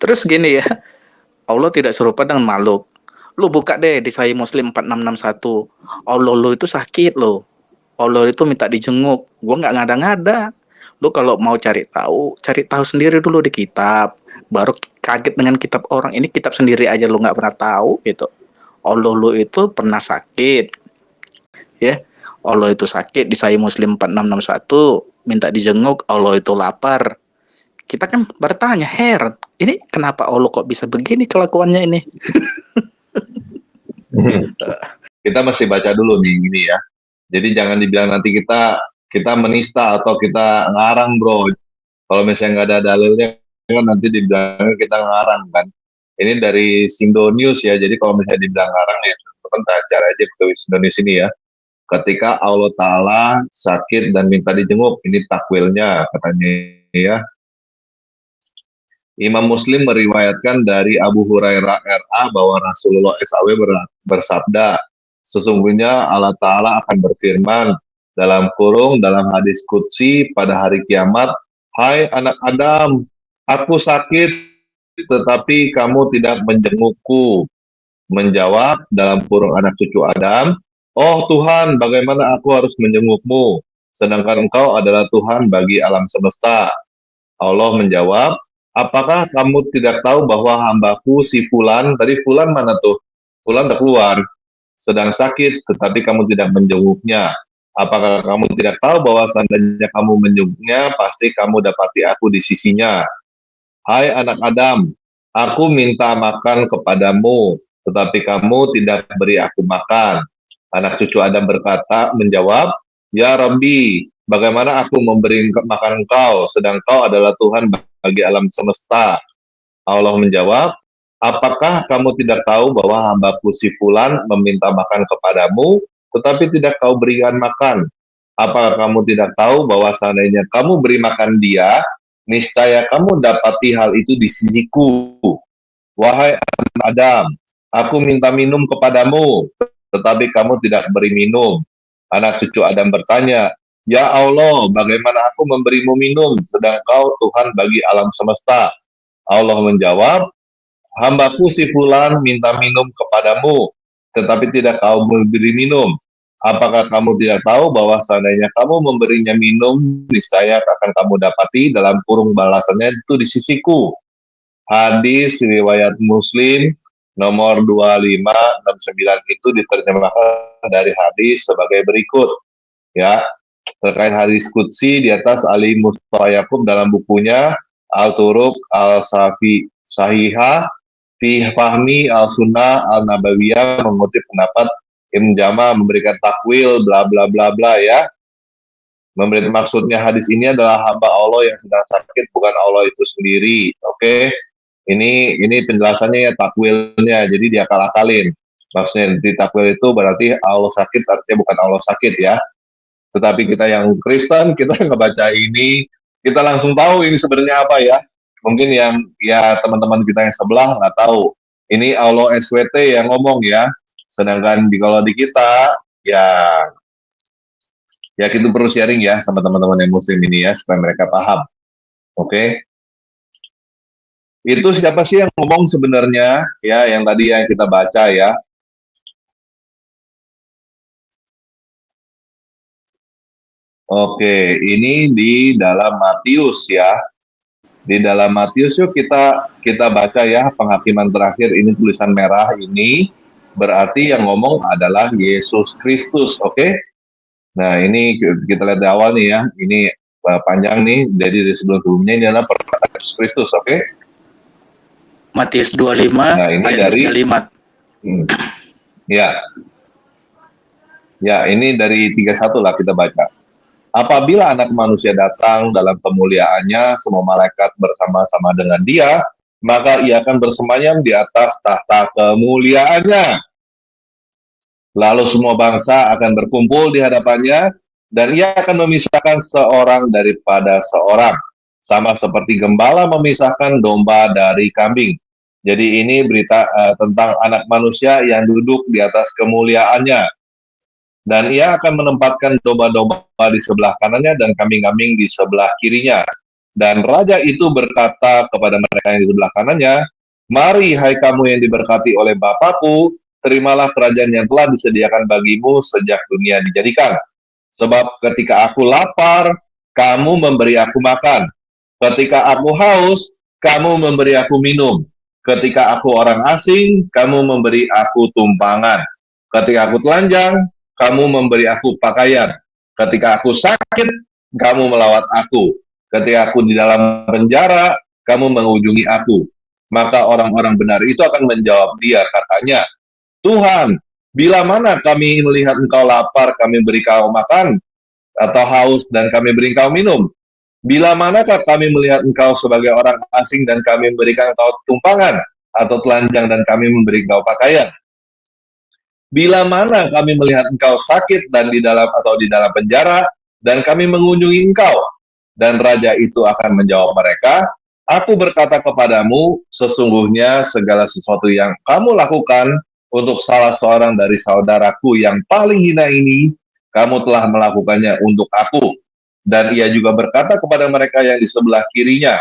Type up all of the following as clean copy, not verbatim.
Terus gini ya, Allah tidak serupa dengan makhluk. Lu buka deh di Sahih Muslim 4661. Allah lu itu sakit lo. Allah itu minta dijenguk. Gua nggak ngada-ngada. Lu kalau mau cari tahu sendiri dulu di kitab. Baru kaget dengan kitab orang. Ini kitab sendiri aja lu nggak pernah tahu gitu. Allah lu itu pernah sakit. Ya, Allah itu sakit di Sahih Muslim 4661. Minta dijenguk. Allah itu lapar. Kita kan bertanya, heran, ini kenapa Allah kok bisa begini kelakuannya ini? Kita masih baca dulu nih ini ya. Jadi jangan dibilang nanti kita menista atau kita ngarang, bro. Kalau misalnya nggak ada dalilnya kan nanti dibilang kita ngarang kan. Ini dari Sindo News ya. Jadi kalau misalnya dibilang ngarang ya teman-teman baca aja ke Sindo News ini ya. Ketika Allah Ta'ala sakit dan minta dijenguk, ini takwilnya katanya ya. Imam Muslim meriwayatkan dari Abu Hurairah RA bahwa Rasulullah SAW bersabda, sesungguhnya Allah Ta'ala akan berfirman dalam hadis Qudsi pada hari kiamat, hai anak Adam, aku sakit tetapi kamu tidak menjengukku. Menjawab dalam kurung anak cucu Adam, oh Tuhan, bagaimana aku harus menjengukmu, sedangkan engkau adalah Tuhan bagi alam semesta. Allah menjawab, apakah kamu tidak tahu bahwa hambaku si Fulan, tadi Fulan mana tuh? Fulan udah keluar, sedang sakit, tetapi kamu tidak menjenguknya. Apakah kamu tidak tahu bahwa seandainya kamu menjenguknya, pasti kamu dapati aku di sisinya. Hai anak Adam, aku minta makan kepadamu, tetapi kamu tidak beri aku makan. Anak cucu Adam menjawab, ya Rabbi, bagaimana aku memberi makan engkau, sedang kau adalah Tuhan bagi alam semesta. Allah menjawab, apakah kamu tidak tahu bahwa hambaku si Fulan meminta makan kepadamu, tetapi tidak kau berikan makan? Apakah kamu tidak tahu bahwa seandainya kamu beri makan dia, niscaya kamu dapati hal itu di sisiku. Wahai anak Adam, aku minta minum kepadamu, tetapi kamu tidak beri minum. Anak cucu Adam bertanya, ya Allah, bagaimana aku memberimu minum, sedang kau Tuhan bagi alam semesta? Allah menjawab, hambaku si Fulan minta minum kepadamu, tetapi tidak kau memberi minum. Apakah kamu tidak tahu bahwa seandainya kamu memberinya minum, niscaya akan kamu dapati dalam kurung balasannya itu di sisiku. Hadis riwayat Muslim nomor 2569 itu diterjemahkan dari hadis sebagai berikut. Ya, terkait hadis Qudsi di atas Ali Mustafa Yakub dalam bukunya Al-Turuq Al-Safi Sahihah Fi Fahmi Al-Sunnah Al-Nabawiyah mengutip pendapat Ibn Jama memberikan takwil bla bla bla bla ya. Maksudnya hadis ini adalah hamba Allah yang sedang sakit, bukan Allah itu sendiri. Oke. Ini penjelasannya ya, takwilnya. Jadi dia akal-akalin. Maksudnya di takwil itu berarti Allah sakit artinya bukan Allah sakit ya. Tetapi kita yang Kristen, kita ngebaca ini, kita langsung tahu ini sebenarnya apa ya. Mungkin yang ya teman-teman kita yang sebelah nggak tahu. Ini Allah SWT yang ngomong ya. Sedangkan kalau di kita ya kita perlu sharing ya sama teman-teman yang muslim ini ya supaya mereka paham. Oke. Itu siapa sih yang ngomong sebenarnya ya yang tadi yang kita baca ya. Oke, ini di dalam Matius ya. Di dalam Matius yuk kita baca ya penghakiman terakhir, ini tulisan merah ini berarti yang ngomong adalah Yesus Kristus, oke? Nah, ini kita lihat di awal nih ya. Ini panjang nih, jadi di sebelum-sebelumnya ini adalah perkataan Yesus Kristus, oke? Matius 25 nah, ini ayat dari 35. Ya, ini dari 31 lah kita baca. Apabila anak manusia datang dalam kemuliaannya, semua malaikat bersama-sama dengan dia, maka ia akan bersemayam di atas tahta kemuliaannya. Lalu semua bangsa akan berkumpul di hadapannya, dan ia akan memisahkan seorang daripada seorang, sama seperti gembala memisahkan domba dari kambing. Jadi ini berita tentang anak manusia yang duduk di atas kemuliaannya. Dan ia akan menempatkan domba-domba di sebelah kanannya dan kambing-kambing di sebelah kirinya. Dan raja itu berkata kepada mereka yang di sebelah kanannya, "Mari hai kamu yang diberkati oleh Bapakku, terimalah kerajaan yang telah disediakan bagimu sejak dunia dijadikan. Sebab ketika aku lapar, kamu memberi aku makan. Ketika aku haus, kamu memberi aku minum. Ketika aku orang asing, kamu memberi aku tumpangan. Ketika aku telanjang, kamu memberi aku pakaian. Ketika aku sakit, kamu melawat aku. Ketika aku di dalam penjara, kamu mengunjungi aku." Maka orang-orang benar itu akan menjawab dia, katanya, "Tuhan, bila mana kami melihat engkau lapar, kami beri kau makan, atau haus dan kami beri engkau minum? Bila manakah kami melihat engkau sebagai orang asing dan kami memberikan engkau tumpangan, atau telanjang dan kami memberi engkau pakaian? Bila mana kami melihat engkau sakit dan di dalam penjara dan kami mengunjungi engkau?" Dan raja itu akan menjawab mereka, "Aku berkata kepadamu, sesungguhnya segala sesuatu yang kamu lakukan untuk salah seorang dari saudaraku yang paling hina ini, kamu telah melakukannya untuk aku." Dan ia juga berkata kepada mereka yang di sebelah kirinya,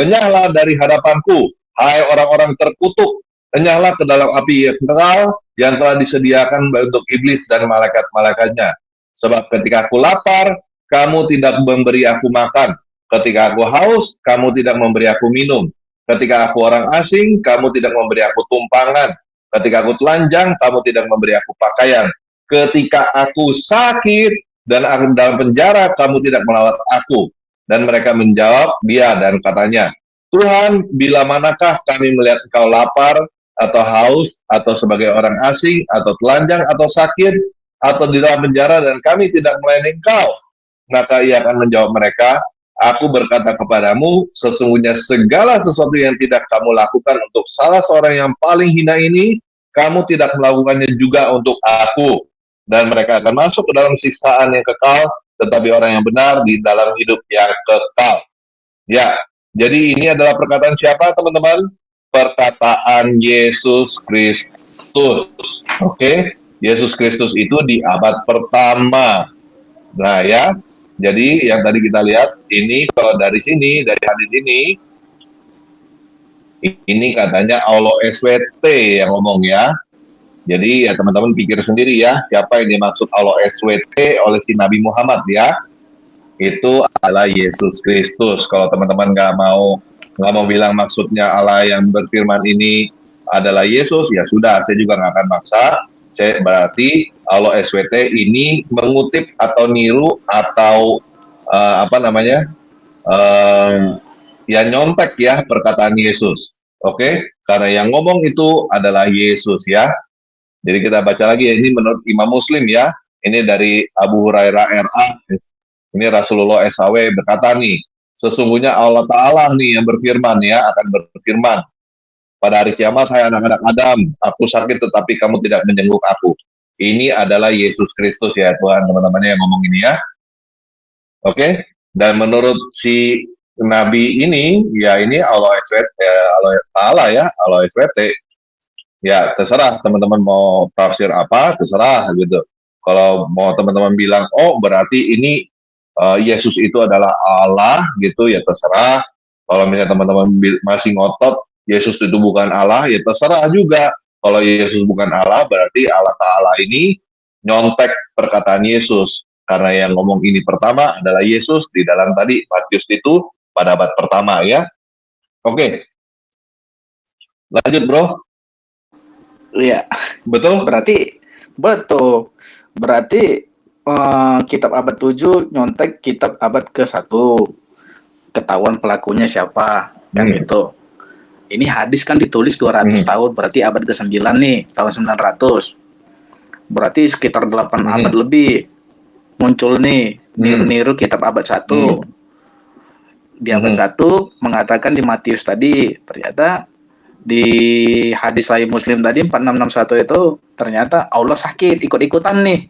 "Enyahlah dari hadapanku, hai orang-orang terkutuk, enyahlah ke dalam api yang kekal yang telah disediakan untuk iblis dan malaikat-malaikatnya. Sebab ketika aku lapar, kamu tidak memberi aku makan. Ketika aku haus, kamu tidak memberi aku minum. Ketika aku orang asing, kamu tidak memberi aku tumpangan. Ketika aku telanjang, kamu tidak memberi aku pakaian. Ketika aku sakit dan aku dalam penjara, kamu tidak melawat aku." Dan mereka menjawab dia dan katanya, "Tuhan, bila manakah kami melihat engkau lapar, atau haus, atau sebagai orang asing, atau telanjang, atau sakit, atau di dalam penjara, dan kami tidak melayani engkau?" Maka ia akan menjawab mereka, "Aku berkata kepadamu, sesungguhnya segala sesuatu yang tidak kamu lakukan untuk salah seorang yang paling hina ini, kamu tidak melakukannya juga untuk aku." Dan mereka akan masuk ke dalam siksaan yang kekal, tetapi orang yang benar di dalam hidup yang kekal. Ya, jadi ini adalah perkataan siapa, teman-teman? Perkataan Yesus Kristus. Oke, Yesus Kristus itu di abad pertama. Nah ya, jadi yang tadi kita lihat, ini kalau dari sini, dari hadis ini katanya Allah SWT yang ngomong ya. Jadi ya teman-teman pikir sendiri ya, siapa yang dimaksud Allah SWT oleh si Nabi Muhammad ya. Itu adalah Yesus Kristus. Kalau teman-teman nggak mau bilang maksudnya Allah yang berfirman ini adalah Yesus, ya sudah, saya juga nggak akan maksa. Saya berarti Allah SWT ini mengutip atau niru atau ya nyontek ya perkataan Yesus. Oke, karena yang ngomong itu adalah Yesus ya. Jadi kita baca lagi ya, ini menurut Imam Muslim ya. Ini dari Abu Hurairah RA. Ini Rasulullah SAW berkata nih, sesungguhnya Allah Ta'ala nih yang berfirman ya, akan berfirman, "Pada hari kiamat, hai anak-anak Adam, aku sakit tetapi kamu tidak menjenguk aku." Ini adalah Yesus Kristus ya Tuhan, teman-teman yang ngomong ini ya. Oke, dan menurut si Nabi ini, ya ini Allah Ta'ala ya, Allah SWT. Ya terserah teman-teman mau tafsir apa, terserah gitu. Kalau mau teman-teman bilang, oh berarti ini Yesus itu adalah Allah gitu, ya terserah. Kalau misalnya teman-teman masih ngotot Yesus itu bukan Allah, ya terserah juga. Kalau Yesus bukan Allah, berarti Allah Ta'ala ini nyontek perkataan Yesus. Karena yang ngomong ini pertama adalah Yesus di dalam tadi Matius itu pada abad pertama ya. Oke, lanjut bro. Iya, Betul? betul. Berarti kitab abad 7 nyontek kitab abad ke-1. Ketahuan pelakunya siapa, kan gitu. Ini hadis kan ditulis 200 tahun, berarti abad ke-9 nih, tahun 900. Berarti sekitar 8 abad lebih muncul nih niru-niru kitab abad 1. Di abad 1 mengatakan di Matius tadi, ternyata di hadis Sahih Muslim tadi 4661 itu ternyata Allah sakit ikut-ikutan nih.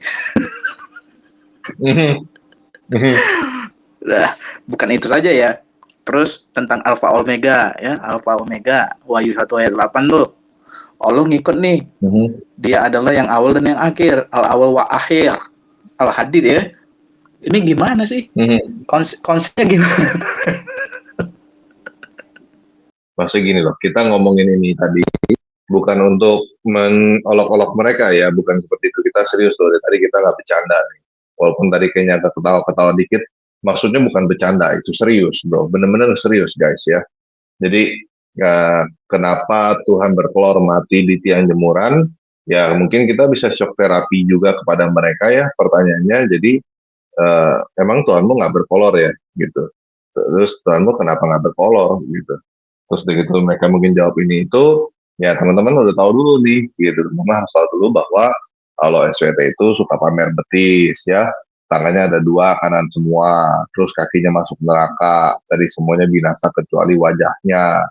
Nah, bukan itu saja ya. Terus tentang Alfa Omega ya, Alfa Omega Wahyu 1 ayat 8 tuh. Allah ngikut nih. Dia adalah yang awal dan yang akhir, al-awal wa akhir. Al-Hadid ya. Ini gimana sih? Konsepnya gimana? Maksudnya gini loh, kita ngomongin ini tadi bukan untuk mengolok-olok mereka ya, bukan seperti itu. Kita serius loh, dari tadi kita nggak bercanda nih. Walaupun tadi kayaknya agak ketawa-ketawa dikit, maksudnya bukan bercanda, itu serius bro, bener-bener serius guys ya. Jadi kenapa Tuhan berkelor mati di tiang jemuran? Ya mungkin kita bisa shock terapi juga kepada mereka ya, pertanyaannya. Jadi emang Tuhanmu nggak berkolor ya gitu. Terus Tuhanmu kenapa nggak berkolor gitu. Terus begitu mereka mungkin jawab ini itu, ya teman-teman udah tahu dulu nih, gitu. Teman-teman harus tahu dulu bahwa kalau SWT itu suka pamer betis ya, tangannya ada dua, kanan semua, terus kakinya masuk neraka, tadi semuanya binasa kecuali wajahnya.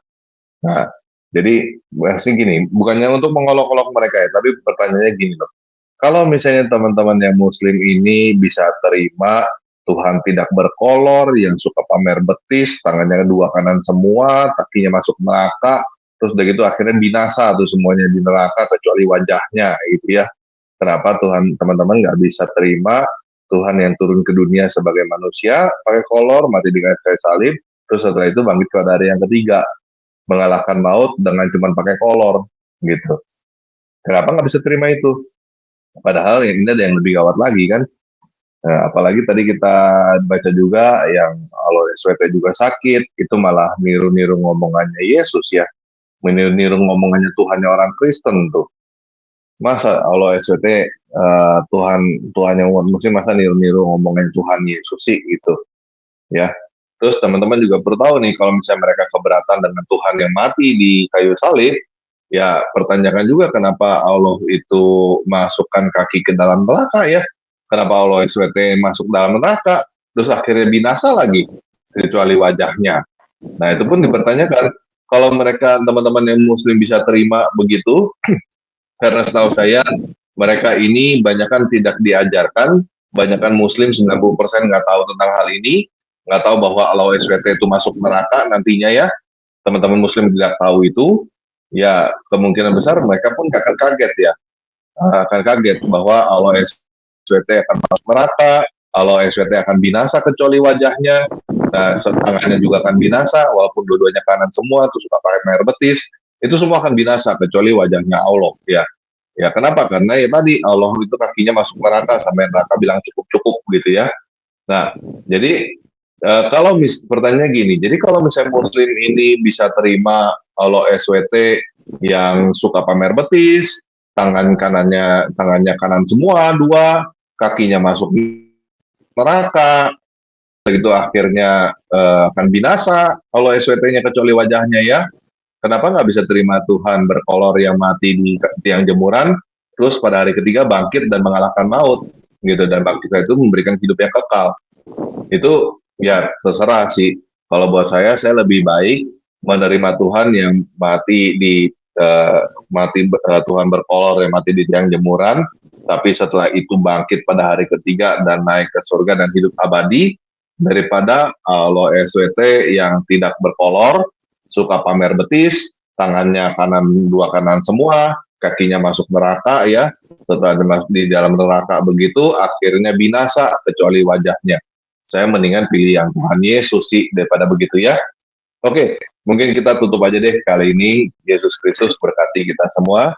Nah, jadi masih gini, bukannya untuk mengolok-olok mereka ya, tapi pertanyaannya gini loh. Kalau misalnya teman-teman yang muslim ini bisa terima Tuhan tidak berkolor, yang suka pamer betis, tangannya dua kanan semua, kakinya masuk neraka, terus udah gitu akhirnya binasa tuh semuanya di neraka kecuali wajahnya gitu ya. Kenapa Tuhan teman-teman nggak bisa terima Tuhan yang turun ke dunia sebagai manusia pakai kolor, mati di kayu salib, terus setelah itu bangkit pada hari yang ketiga, mengalahkan maut dengan cuma pakai kolor gitu. Kenapa nggak bisa terima itu? Padahal yang ini ada yang lebih gawat lagi kan. Nah, apalagi tadi kita baca juga yang kalau SWT juga sakit, itu malah niru-niru ngomongannya Yesus ya. Meniru-niru ngomongannya Tuhannya orang Kristen tuh. Masa Allah SWT Tuhan Tuhannya umat muslim masa niru-niru ngomongannya Tuhan Yesus sih gitu ya. Terus teman-teman juga perlu tahu nih kalau misalnya mereka keberatan dengan Tuhan yang mati di kayu salib, ya pertanyakan juga kenapa Allah itu masukkan kaki ke dalam neraka ya. Kenapa Allah SWT masuk dalam neraka, terus akhirnya binasa lagi, kecuali wajahnya. Nah itu pun dipertanyakan, kalau mereka teman-teman yang muslim bisa terima begitu, karena setahu saya mereka ini banyakkan tidak diajarkan, banyakkan muslim 90% nggak tahu tentang hal ini, nggak tahu bahwa Allah SWT itu masuk neraka nantinya ya, teman-teman muslim tidak tahu itu, ya kemungkinan besar mereka pun akan kaget ya, akan kaget bahwa Allah SWT akan masuk neraka, Allah SWT akan binasa kecuali wajahnya, nah tangannya juga akan binasa, walaupun dua-duanya kanan semua, terus suka pakai air betis, itu semua akan binasa kecuali wajahnya Allah ya. Ya kenapa? Karena ya tadi Allah itu kakinya masuk neraka sampai neraka bilang cukup-cukup gitu ya. Nah, jadi kalau pertanyaannya gini, jadi kalau misalnya muslim ini bisa terima Allah SWT yang suka pamer betis, tangannya kanan semua dua, kakinya masuk neraka, begitu akhirnya akan binasa Allah SWT-nya kecuali wajahnya ya. Kenapa nggak bisa terima Tuhan berkolor yang mati di tiang jemuran, terus pada hari ketiga bangkit dan mengalahkan maut, gitu, dan bangkit itu memberikan hidup yang kekal. Itu ya terserah sih. Kalau buat saya lebih baik menerima Tuhan yang mati di Tuhan berkolor yang mati di tiang jemuran, tapi setelah itu bangkit pada hari ketiga dan naik ke surga dan hidup abadi, daripada Allah SWT yang tidak berkolor, suka pamer betis, tangannya dua kanan semua, kakinya masuk neraka ya, setelah di dalam neraka begitu, akhirnya binasa kecuali wajahnya. Saya mendingan pilih yang Tuhan Yesus sih daripada begitu ya. Oke, mungkin kita tutup aja deh kali ini. Yesus Kristus berkati kita semua.